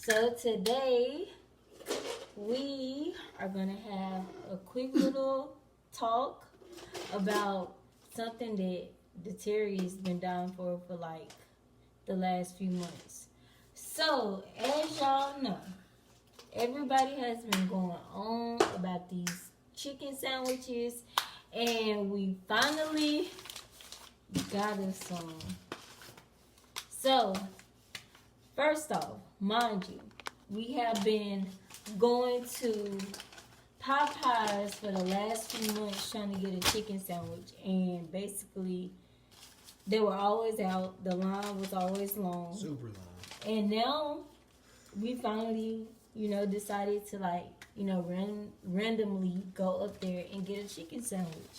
So today we are gonna have a quick little talk about something that the Terry has been down for like the last few months. So as y'all know, everybody has been going on about these chicken sandwiches, and we finally got us some. So first off, mind you, we have been going to Popeyes for the last few months trying to get a chicken sandwich, and basically they were always out. The line was always long, super long. and now we finally, decided to randomly go up there and get a chicken sandwich.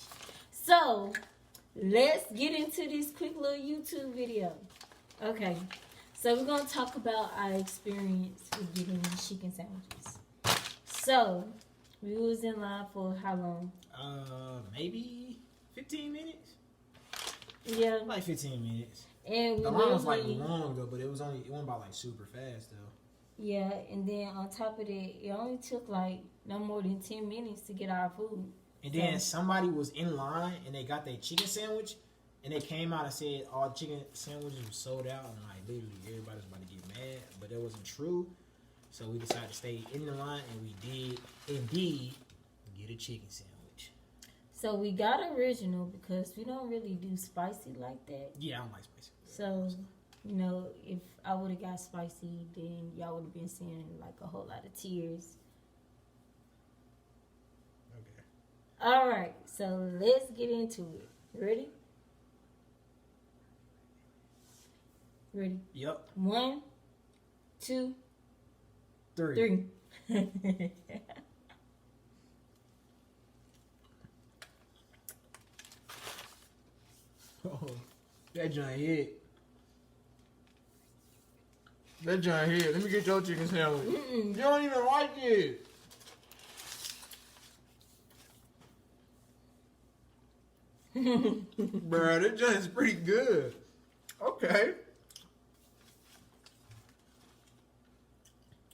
So let's get into this quick little YouTube video. Okay. So we're going to talk about our experience with getting these chicken sandwiches. So, we was in line for how long? Maybe 15 minutes? Yeah. Like 15 minutes. And we the line was like long though, but it went by like super fast though. Yeah, and then on top of that, it only took like no more than 10 minutes to get our food. And then somebody was in line and they got their chicken sandwich. And they came out and said all chicken sandwiches were sold out, and like literally everybody was about to get mad, but that wasn't true. So we decided to stay in the line, and we did indeed get a chicken sandwich. So we got original because we don't really do spicy like that. Yeah, I don't like spicy. So, if I would have got spicy, then y'all would have been seeing like a whole lot of tears. Okay. All right, so let's get into it. Ready? Ready? Yep. 1, 2, 3. Oh, that giant hit. That giant hit. Let me get your chicken sandwich. You don't even like it. Bruh, that giant's pretty good. Okay.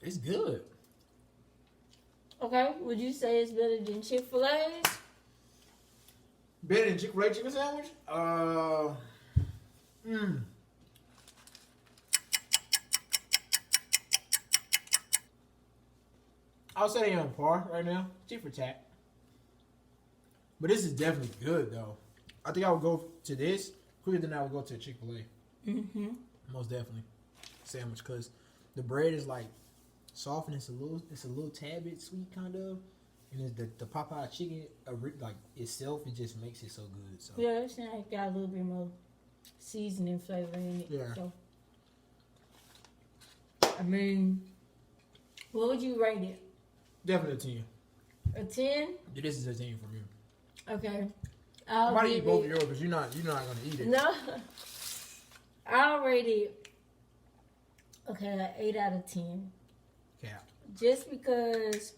It's good. Okay, would you say it's better than Chick-fil-A's? Better than Chick-fil-A chicken sandwich? I'll say they're on par right now. Tit for tat. But this is definitely good though. I think I would go to this quicker than I would go to a Chick-fil-A. Mm-hmm. Most definitely. Sandwich, because the bread is like soft and it's a little tad bit sweet kind of, and the Popeye chicken like itself, it just makes it so good. So Yeah, it's like got a little bit more seasoning flavor in it. Yeah. So, I mean, what would you rate it? definitely a 10. A 10? Yeah, this is a 10 for me. Okay. I might eat both of yours because you're not gonna eat it. No. I'll rate it. Okay, an 8 out of 10. Cap. Just because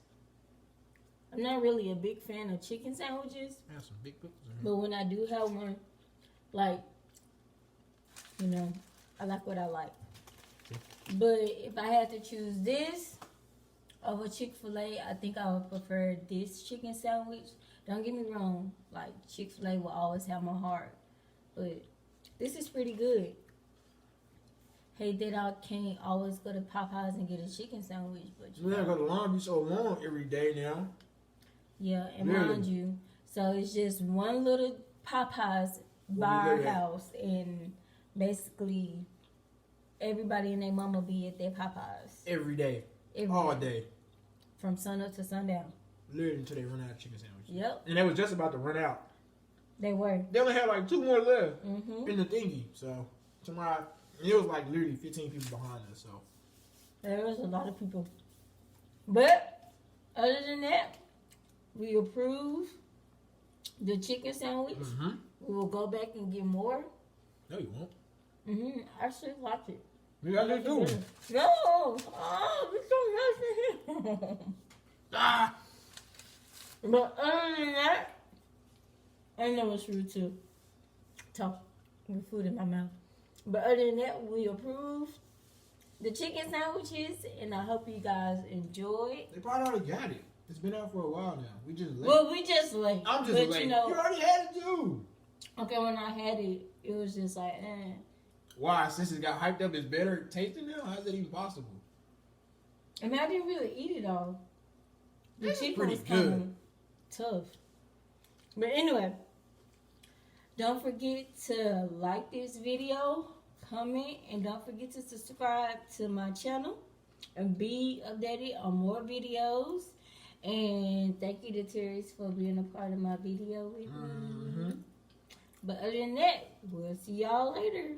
I'm not really a big fan of chicken sandwiches. I have some big pickles in here. But when I do have one, like, I like what I like. Okay. But if I had to choose this over Chick-fil-A, I think I would prefer this chicken sandwich. Don't get me wrong, like, Chick-fil-A will always have my heart. But this is pretty good. Hate that I can't always go to Popeyes and get a chicken sandwich. But Yeah, because the line be so long every day now. Yeah, and Really? mind you, so it's just one little Popeyes by our house, and basically everybody and their mama be at their Popeyes. Every day. Every All day. day. From sun up to sundown. Literally until they run out of chicken sandwiches. Yep, And they was just about to run out. they were. They only had like 2 more left Mm-hmm. in the thingy. So tomorrow, it was like literally 15 people behind us. So There was a lot of people. But other than that, we approve the chicken sandwich. We will go back and get more. No, you won't. I actually like it. You got to do. No! Oh, it's so nice in here. Ah! But other than that, I know it's rude to talk with food in my mouth. But other than that, we approve. the chicken sandwiches, and I hope you guys enjoyed. They probably already got it. It's been out for a while now. We just late. Well, we just late. I'm just but late. You know, you already had it too. okay, when I had it, it was just like, eh. Why? Since it got hyped up, it's better tasting now? How's that even possible? I mean, I didn't really eat it all. The This is chicken pretty was kind of good. tough. But anyway, don't forget to like this video, comment, and don't forget to subscribe to my channel and be updated on more videos. And thank you to Terry's for being a part of my video with me. But other than that, we'll see y'all later.